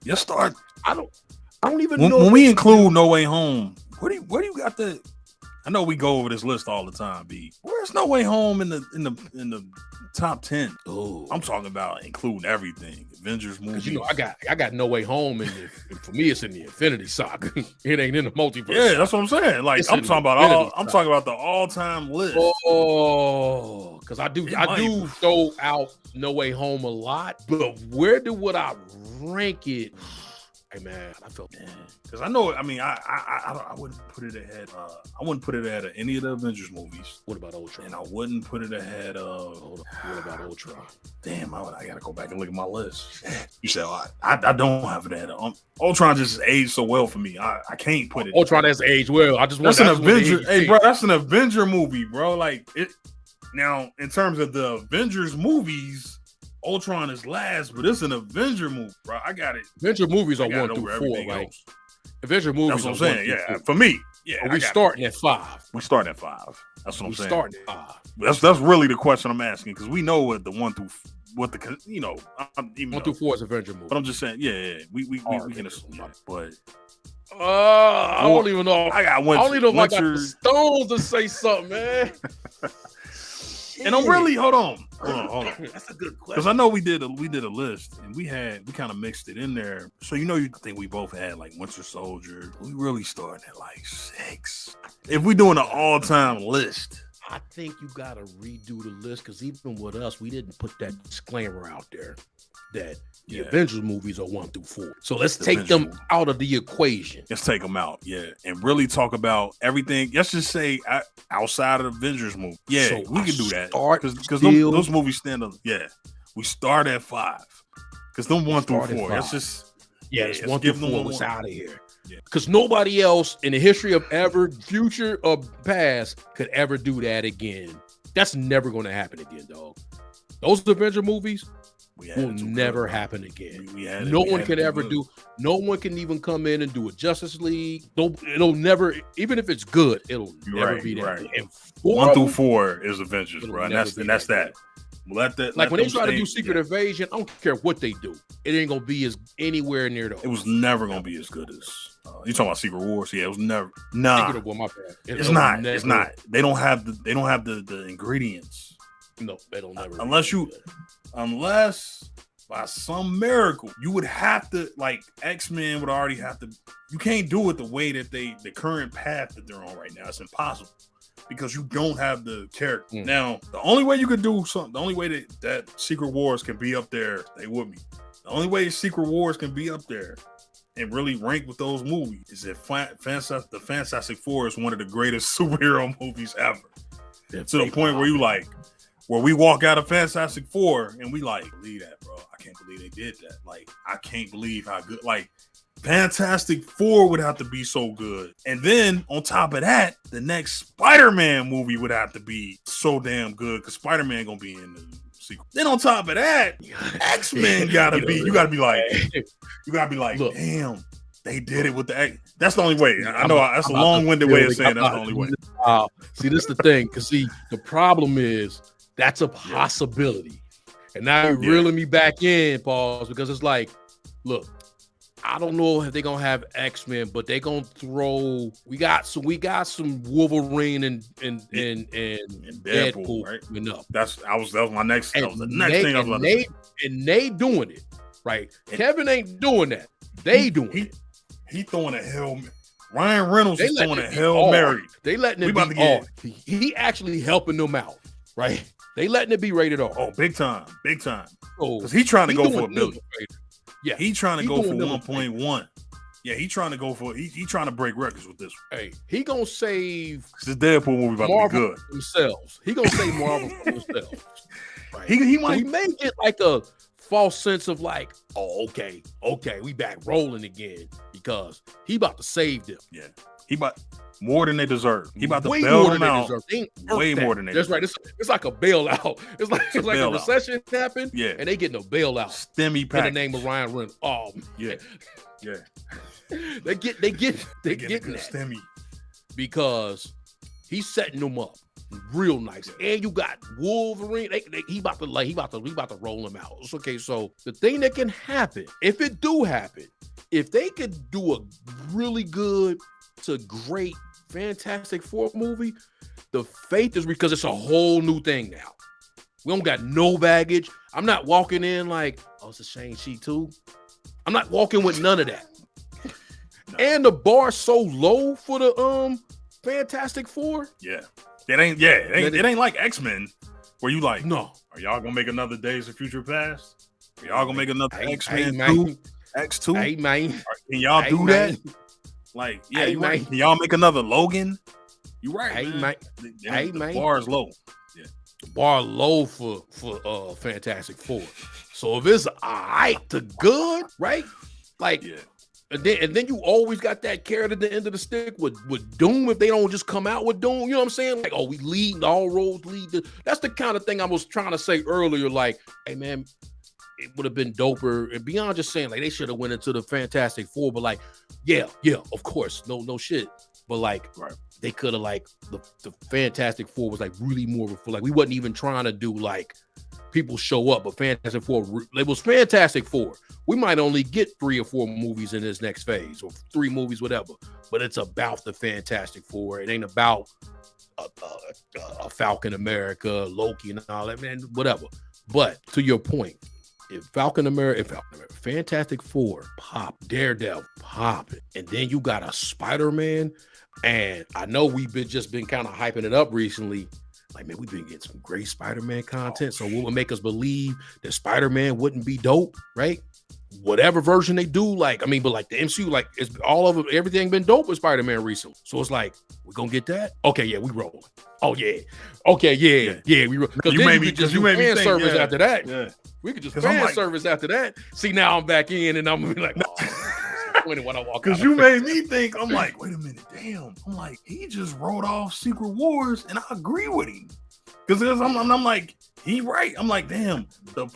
Your start. I don't even know When we include No Way Home, where do you got the? I know we go over this list all the time, B. Where's No Way Home in the top 10? Oh, I'm talking about including everything. Avengers movies. You know, I got No Way Home, and for me, it's in the Infinity Saga. It ain't in the Multiverse. Yeah, that's what I'm saying. Like I'm talking about the all-time list. Oh, because I do throw out No Way Home a lot, but where would I rank it? Hey man, I felt bad because I know. I mean, I wouldn't put it ahead. I wouldn't put it ahead of any of the Avengers movies. What about Ultron? And I wouldn't put it ahead of. What about Ultron? Damn, I gotta go back and look at my list. You said I don't have it ahead of. Ultron just aged so well for me. I can't put it. Ultron has aged well. That's an Avenger. Hey, bro, that's an Avenger movie, bro. Like it. Now, in terms of the Avengers movies. Ultron is last, but it's an Avenger movie, bro. I got it. Avenger movies are 1 through 4, right? Avenger movies. That's what I'm saying. Yeah, for me, yeah. We starting at 5. We starting at 5. That's what I'm saying. Starting at 5. That's really the question I'm asking because we know what the 1 through 1 through 4 is Avenger movie. But I'm just saying, yeah, we can assume that. But I don't even know. I don't even know if I got the stones to say something, man. And I'm really hold on. That's a good question. Because I know we did a list and we kind of mixed it in there. So you think we both had like Winter Soldier. We really starting at like 6. If we doing an all-time list. I think you gotta redo the list because even with us, we didn't put that disclaimer out there that the Avengers movies are 1 through 4. So let's take them out of the equation. Let's take them out, and really talk about everything. Let's just say outside of the Avengers movie. Yeah, so we can do that because those movies stand up. Yeah, we start at 5 because them 1 through 4. That's just it's 1 through 4. It's out of here. Because nobody else in the history of ever, future or past, could ever do that again. That's never going to happen again, dog. Those Avenger movies will never happen again. No one can ever do. No one can even come in and do a Justice League. It'll never, even if it's good, it'll never be that. Right. 1 through 4 is Avengers, bro, and that's that. Let when they try to do Secret Invasion, I don't care what they do. It ain't gonna be as anywhere near those. It was never gonna be as good as you talking about Secret Wars. Yeah, it was never. Nah, Secret War, my bad. It's not. Never, it's not. They don't have the ingredients. No, they don't never. Unless by some miracle you would have to like X-Men would already have to. You can't do it the way that the current path that they're on right now. It's impossible. Because you don't have the character. Now, the only way you could do something, the only way that Secret Wars can be up there, they would be. The only way Secret Wars can be up there and really rank with those movies is if the Fantastic Four is one of the greatest superhero movies ever. To the point where we walk out of Fantastic Four and we like, believe that, bro. I can't believe they did that. Like, I can't believe how good, like, Fantastic Four would have to be so good. And then on top of that, the next Spider-Man movie would have to be so damn good because Spider-Man gonna be in the sequel. Then on top of that, X-Men gotta be, you gotta be like, look, damn, they did it with the X. That's the only way. I know that's a long-winded way of saying that's the only way. See, this is the thing, because the problem is that's a possibility. And now you're reeling me back in, pause, because it's like, look, I don't know if they're gonna have X-Men, but they're gonna throw. We got some Wolverine and Deadpool right? coming up. That was my next. That was the next thing I was about to say. And they doing it right. And Kevin ain't doing that. They doing it. He throwing a Hail. Ryan Reynolds is throwing a Hail Mary. They letting it be on. He actually helping them out, right? They letting it be rated R. Oh, big time. Because he trying to go for $1 billion. Yeah, he trying to go for 1.1. Yeah, he trying to go for he trying to break records with this one. Hey, he gonna save this Deadpool movie about Marvel to be good themselves. He gonna save Marvel for themselves. Right. He might. So we may get like a false sense of like, oh, okay, we back rolling again because he about to save them. Yeah, he about more than they deserve. He about to bail them out. Way more than they deserve. That's right. It's like a bailout. It's like a recession happened. Yeah, and they getting a bailout. Stimmy package. In the name of Ryan Reynolds. Oh, yeah. they getting that stimmy because he's setting them up. real nice. And you got Wolverine. He about to roll him out. Okay, so the thing that can happen, if it do happen, if they could do a really good to great Fantastic Four movie, the faith is because it's a whole new thing now. We don't got no baggage. I'm not walking in like, oh, it's a Shang-Chi too. I'm not walking with none of that. No. And the bar's so low for the Fantastic Four. Yeah. It ain't like X-Men where you like, no. Are y'all gonna make another Days of Future Past? Are y'all gonna make another X-Men 2? X2? Hey, man. Can y'all do that? Like, yeah, you right. Can y'all make another Logan? You right, man. The bar is low. Yeah. Bar low for Fantastic Four. So if it's all right to good, right? Like, yeah. And then you always got that carrot at the end of the stick with Doom if they don't just come out with Doom. You know what I'm saying? Like, oh, we lead, all roads lead. That's the kind of thing I was trying to say earlier. Like, hey, man, it would have been doper. And beyond just saying, like, they should have went into the Fantastic Four. But, like, yeah, of course. No shit. But, like, right. They could have, like, the Fantastic Four was, like, really more of a, like, we wasn't even trying to do, like, people show up, but Fantastic Four, it was Fantastic Four. We might only get 3 or 4 movies in this next phase, or 3 movies, whatever. But it's about the Fantastic Four. It ain't about a Falcon America, Loki, and all that, man, whatever. But to your point, if Fantastic Four pop, Daredevil pop, and then you got a Spider-Man, and I know we've been kind of hyping it up recently. Like, man, we've been getting some great Spider-Man content. So what would make us believe that Spider-Man wouldn't be dope, right? Whatever version they do, like, I mean, but like the MCU, like, it's all of it, everything been dope with Spider-Man recently. So it's like, we gonna get that? Okay, yeah, we rolling. Oh yeah. Okay, yeah, we roll. Because you made me fan service after that. Yeah. We could just fan service after that. See, now I'm back in and I'm gonna be like, when I walk out. Because you made me think, I'm like, wait a minute, damn. I'm like, he just wrote off Secret Wars, and I agree with him. Because I'm like, he right. I'm like, damn, the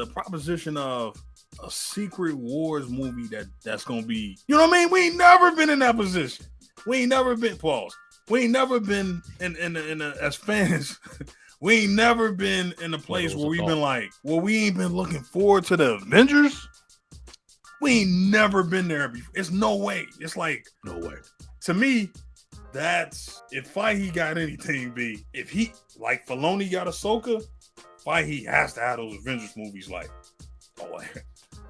proposition of a Secret Wars movie that's gonna be, you know what I mean? We ain't never been in that position. We ain't never been We ain't never been in as fans. We ain't never been in a place where we've been like, well, we ain't been looking forward to the Avengers. We ain't never been there before. It's no way. It's like, no way. To me, that's, if Feige got anything, if he, like Filoni got Ahsoka, Feige has to have those Avengers movies like, oh,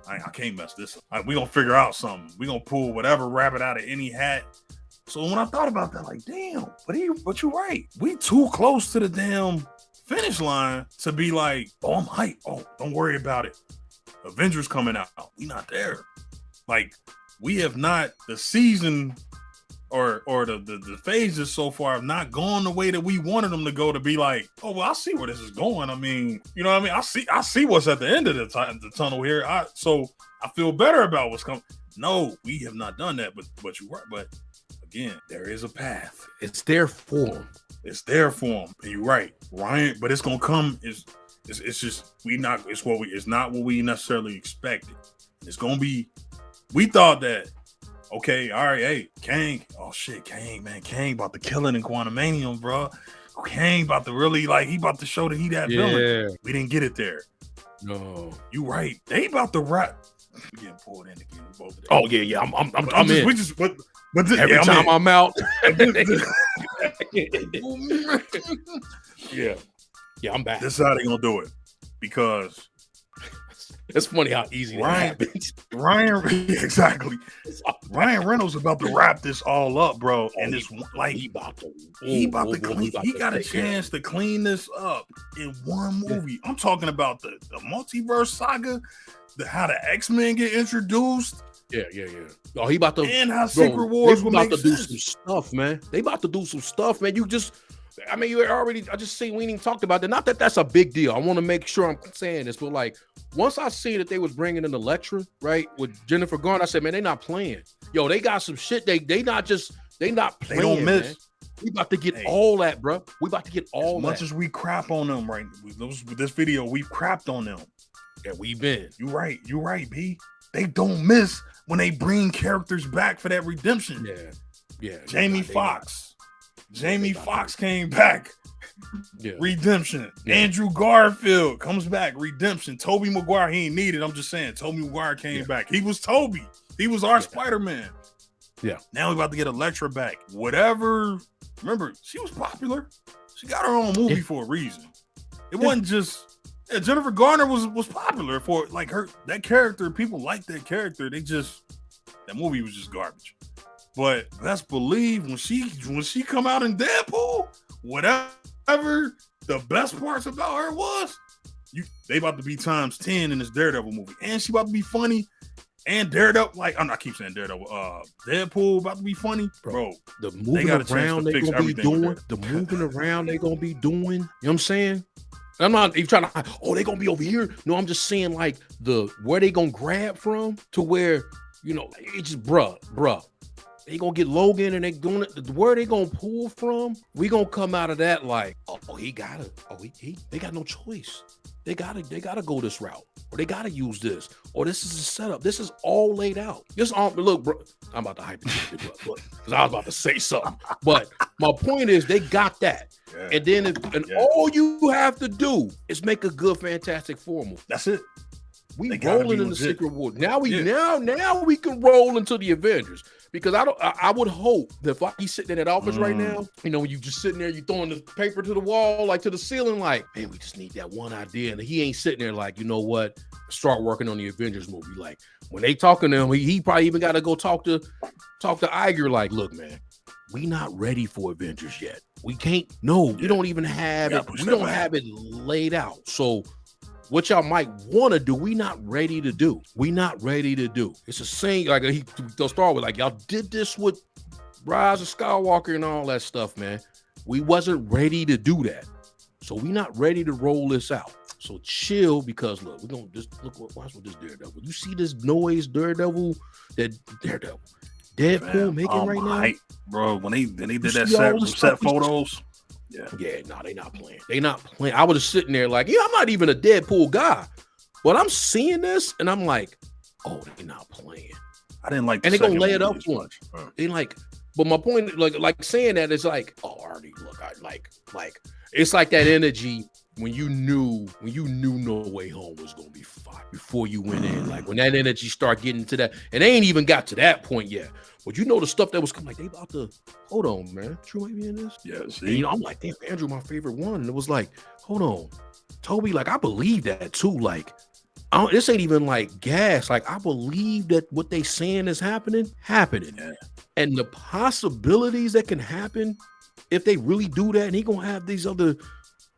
I can't mess this up. We gonna figure out something. We gonna pull whatever rabbit out of any hat. So when I thought about that, like, damn, but you're right. We too close to the damn finish line to be like, oh, I'm hyped. Oh, don't worry about it. Avengers coming out. We not there. Like, we have not, the season or the phases so far have not gone the way that we wanted them to go, to be like, oh, well, I see where this is going. I mean, you know what I mean? I see what's at the end of the tunnel here. So I feel better about what's coming. No, we have not done that, but you're right. But again, there is a path. It's there for them. It's there for them. And you're right, Ryan. But it's gonna come. It's just it's not what we necessarily expected. It's gonna be. We thought that. Okay, all right, hey, Kang. Oh shit, Kang, man, Kang about to kill it in Quantumanium, bro. Kang about to really, like, he about to show that he that villain. We didn't get it there. No, you right. They about to wrap. We getting pulled in again. Both of them. Oh yeah, I'm in. We just but every time I'm out. Yeah, I'm back. This is how they gonna do it, because it's funny how easy that happens. Exactly. Ryan Reynolds about to wrap this all up, bro. And this, like, he about to clean. He got a chance to clean this up in one movie. I'm talking about the Multiverse Saga, how the X-Men get introduced. Yeah. Oh, he about to, and how Secret Wars will about make to do sense. some stuff, man. They about to do some stuff, man. I just see we ain't even talked about that. Not that that's a big deal. I want to make sure I'm saying this, but like, once I see that they was bringing in Elektra, right, with Jennifer Garner, I said, man, they not playing. Yo, they got some shit. They not playing. They don't miss. Man. We about to get all that, bro. We about to get all that. As much as we crap on them, right? With this video, we've crapped on them. Yeah, we've been. You're right, B. They don't miss when they bring characters back for that redemption. Yeah. Jamie Foxx. Jamie Foxx came back. Yeah. Redemption. Yeah. Andrew Garfield comes back. Redemption. Tobey Maguire, he ain't needed. I'm just saying, Tobey Maguire came back. He was Toby. He was our Spider-Man. Yeah. Now we about to get Elektra back. Whatever. Remember, she was popular. She got her own movie for a reason. It wasn't just Jennifer Garner was popular for like that character. People like that character. That movie was just garbage. But best believe when she come out in Deadpool, whatever the best parts about her was, they about to be times 10 in this Daredevil movie, and she about to be funny. And Daredevil, like I keep saying Daredevil, Deadpool about to be funny, bro. The moving around they gonna be doing, the moving around they gonna be doing. You know what I'm saying? I'm not even trying to. Oh, they gonna be over here. No, I'm just saying like where they gonna grab from to where it's just bruh. They gonna get Logan and where they gonna pull from. We gonna come out of that like, they got no choice. They gotta go this route, or they gotta use this, or this is a setup. This is all laid out. Look, bro. I'm about to hype it up because I was about to say something. But my point is, they got that, and then all you have to do is make a good Fantastic Four movie. That's it. We rolling in the Secret War. Now we can roll into the Avengers. Because I would hope that if he's sitting in that office right now, when you just sitting there, you throwing the paper to the wall, like to the ceiling, like, man, we just need that one idea. And he ain't sitting there like, you know what, start working on the Avengers movie. Like when they talking to him, he probably even got to go talk to Iger. Like, look, man, we not ready for Avengers yet. We can't. No, we don't even have it. We don't have it laid out. So what y'all might want to do, we not ready to do. It's the same, like they'll start with, like, y'all did this with Rise of Skywalker and all that stuff, man. We wasn't ready to do that. So we not ready to roll this out. So chill, because look, we're going to just watch what this Daredevil. You see this noise Deadpool making right now? Bro, when they did that set photos. Yeah, no, they not playing. I was just sitting there like, I'm not even a Deadpool guy, but I'm seeing this and I'm like, oh, they not playing. I didn't like, and they gonna lay it up for him. They like, but my point, like saying that is like, oh, Artie, look, I like, it's like that energy when you knew No Way Home was gonna be fire before you went in. Like when that energy start getting to that, and they ain't even got to that point yet. But the stuff that was coming, like they about to hold on, man. Drew might be in this. Yeah, see, and, I'm like, damn, Andrew, my favorite one. And it was like, hold on, Toby, like I believe that too. Like, this ain't even like gas. Like I believe that what they saying is happening. Yeah. And the possibilities that can happen if they really do that, and he gonna have these other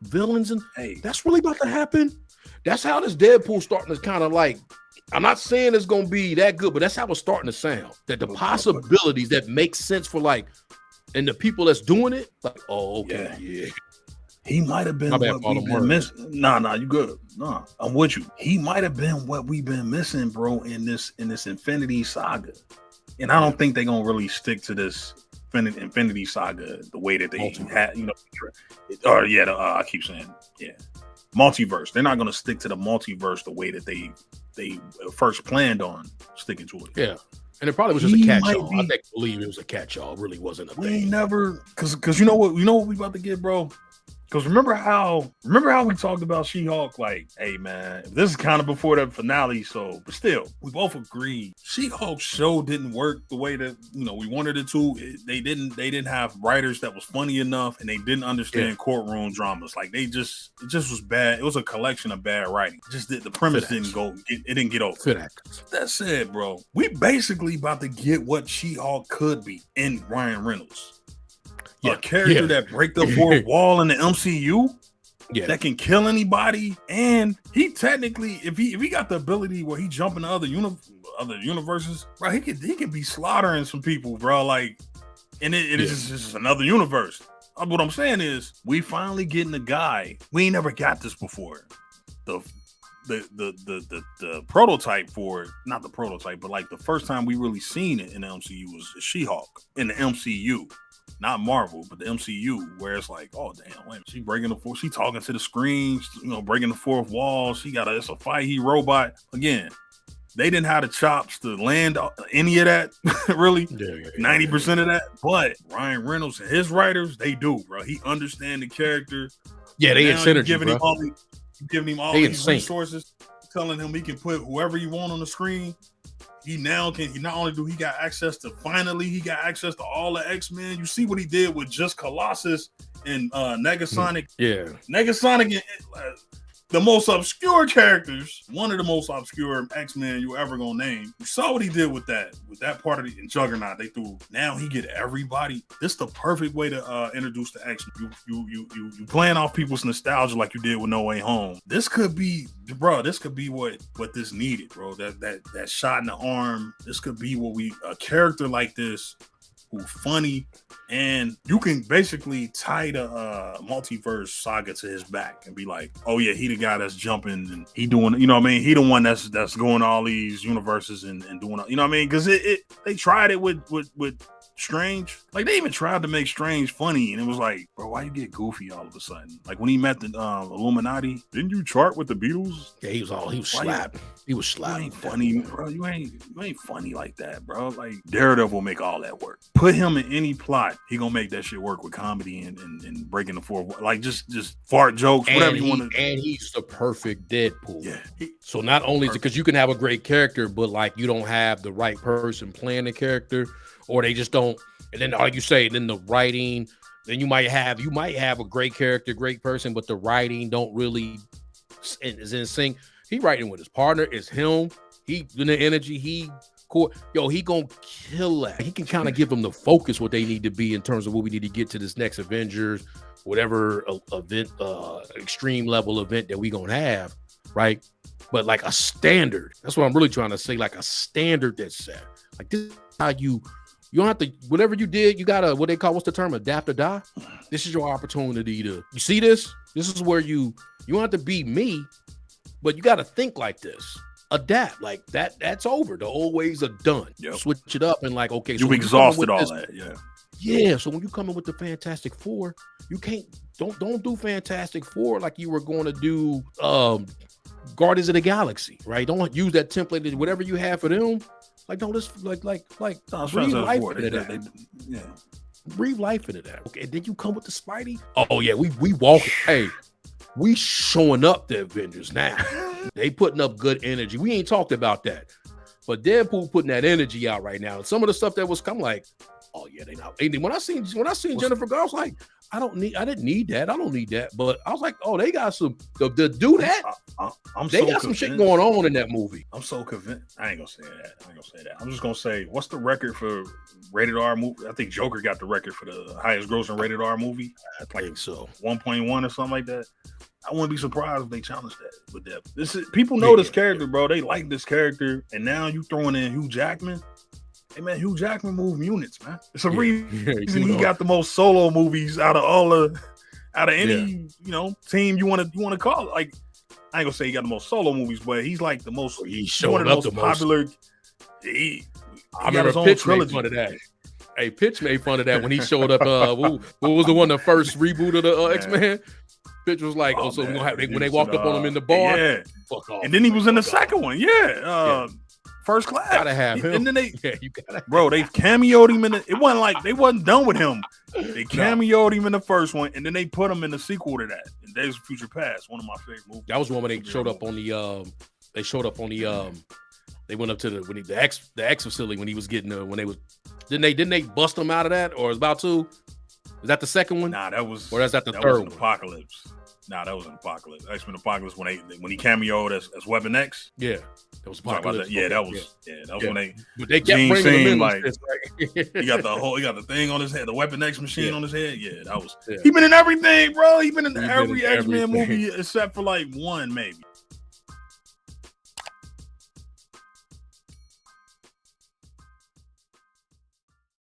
villains, and that's really about to happen. That's how this Deadpool starting to kind of like. I'm not saying it's gonna be that good, but that's how it's starting to sound. That the possibilities that make sense for like, and the people that's doing it, like, oh, okay, yeah. He might have been what we've been missing. Nah, you good. Nah, I'm with you. He might have been what we've been missing, bro, in this Infinity Saga. And I don't think they're gonna really stick to this Infinity Saga the way that they had, I keep saying, multiverse. They're not gonna stick to the multiverse the way that they first planned on sticking to it. Yeah. And it probably was just a catch-all. I believe it was a catch-all. It really wasn't a thing. We never, because you know what we about to get, bro? Because remember how we talked about She-Hulk? Like, hey man, this is kind of before the finale, but still, we both agreed She-Hulk's show didn't work the way that we wanted it to. They didn't have writers that was funny enough, and they didn't understand courtroom dramas. Like it just was bad. It was a collection of bad writing. The premise didn't get over. That said, bro, we basically about to get what She-Hulk could be in Ryan Reynolds. A character that break the fourth wall in the MCU, that can kill anybody, and he technically, if he got the ability where he jump into other universes, bro, he could be slaughtering some people, bro. Like, and it is just another universe. What I'm saying is, we finally getting a guy. We ain't never got this before. The prototype for it, not the prototype, but like the first time we really seen it in the MCU was She-Hulk in the MCU. Not Marvel, but the MCU, where it's like, oh damn, wait, she breaking the fourth, she talking to the screen, breaking the fourth wall. It's a fight, he robot. Again, they didn't have the chops to land any of that, really, 90% of that. But Ryan Reynolds and his writers, they do, bro. He understand the character. Yeah, they in synergy, giving him all these resources, telling him he can put whoever you want on the screen. He not only do he got access to all the X-Men. You see what he did with just Colossus and Negasonic. Yeah. Negasonic, the most obscure characters, one of the most obscure X-Men you ever gonna name. You saw what he did with that part of the Juggernaut they threw. Now he get everybody. This is the perfect way to introduce the X-Men. You playing off people's nostalgia like you did with No Way Home. This could be, bro. This could be what this needed, bro. That shot in the arm. This could be a character like this who funny. And you can basically tie the multiverse Saga to his back and be like, oh yeah, he the guy that's jumping and he doing, you know what I mean? He the one that's going to all these universes and doing, you know what I mean? Because they tried it with Strange. Like they even tried to make Strange funny, and it was like, bro, why you get goofy all of a sudden? Like when he met the Illuminati, didn't you chart with the Beatles? Yeah, he was slapped. He was slapped. You ain't funny, bro. You ain't funny like that, bro. Like Daredevil will make all that work. Put him in any plot, he gonna make that shit work with comedy and breaking the fourth, like just fart jokes, whatever you want to. And he's the perfect Deadpool. Yeah. So not only because you can have a great character, but like you don't have the right person playing the character. Or they just don't, and then like you say, then the writing, then you might have a great character, great person, but the writing don't really is in sync. He writing with his partner, it's him. He in the energy, he gonna kill that. He can kind of give them the focus what they need to be in terms of what we need to get to this next Avengers, whatever event, extreme level event that we gonna have, right? But like a standard. That's what I'm really trying to say. Like a standard that's set. Like this is how you don't have to, whatever you did, you gotta, what's the term, adapt or die. This is your opportunity to, you see this is where you don't have to be me, but you gotta think like this, adapt, like that's over. The old ways are done. Yep. Switch it up and like, okay, so you exhausted all that. Yeah, so when you come in with the Fantastic Four, you don't do Fantastic Four like you were going to do Guardians of the Galaxy, right? Don't use that template, whatever you have for them. Like, don't just like breathe life into that. Yeah. Breathe life into that. Okay, and then you come with the Spidey. Oh yeah, we walking. Hey, we showing up the Avengers now. They putting up good energy. We ain't talked about that, but Deadpool putting that energy out right now. And some of the stuff that was come like, oh yeah, they not. When I seen Jennifer Garner, I was like, I didn't need that. I don't need that. But I was like, oh, they got some to do that. They got some shit going on in that movie. I'm so convinced. I ain't gonna say that. I'm just gonna say, what's the record for rated R movie? I think Joker got the record for the highest grossing rated R movie. I think so. 1.1 or something like that. I wouldn't be surprised if they challenge that with that. People know this character, bro. They like this character, and now you throwing in Hugh Jackman. Hey man, Hugh Jackman moved units, man. It's a reason he got the most solo movies out of any team you want to call it. Like, I ain't gonna say he got the most solo movies, but he's like the most. He's one of the most popular. I remember Pitch made fun of that. Hey, Pitch made fun of that when he showed up. What was the one, the first reboot of the X-Men? Pitch was like, so we're gonna have when they walked up on him in the bar. Yeah. Fuck off. And then he was in the second one. Yeah. First Class. Gotta have him. And then they cameoed him in it. It wasn't like they wasn't done with him. They cameoed him in the first one, and then they put him in the sequel to that, in Days of Future Past, one of my favorite movies. That was one when they showed up on the. They went up to the X facility when he was getting didn't they bust him out of that, or was about to? Is that the second one? Nah, that was the third one? Apocalypse. Nah, that was an Apocalypse. X-Men Apocalypse when he cameoed as Weapon X. Yeah, that was Apocalypse. That was when they. But they kept bringing him in like he got the thing on his head, the Weapon X machine on his head. Yeah, that was. Yeah. He been in everything, bro. He been in every X-Men movie except for like one, maybe.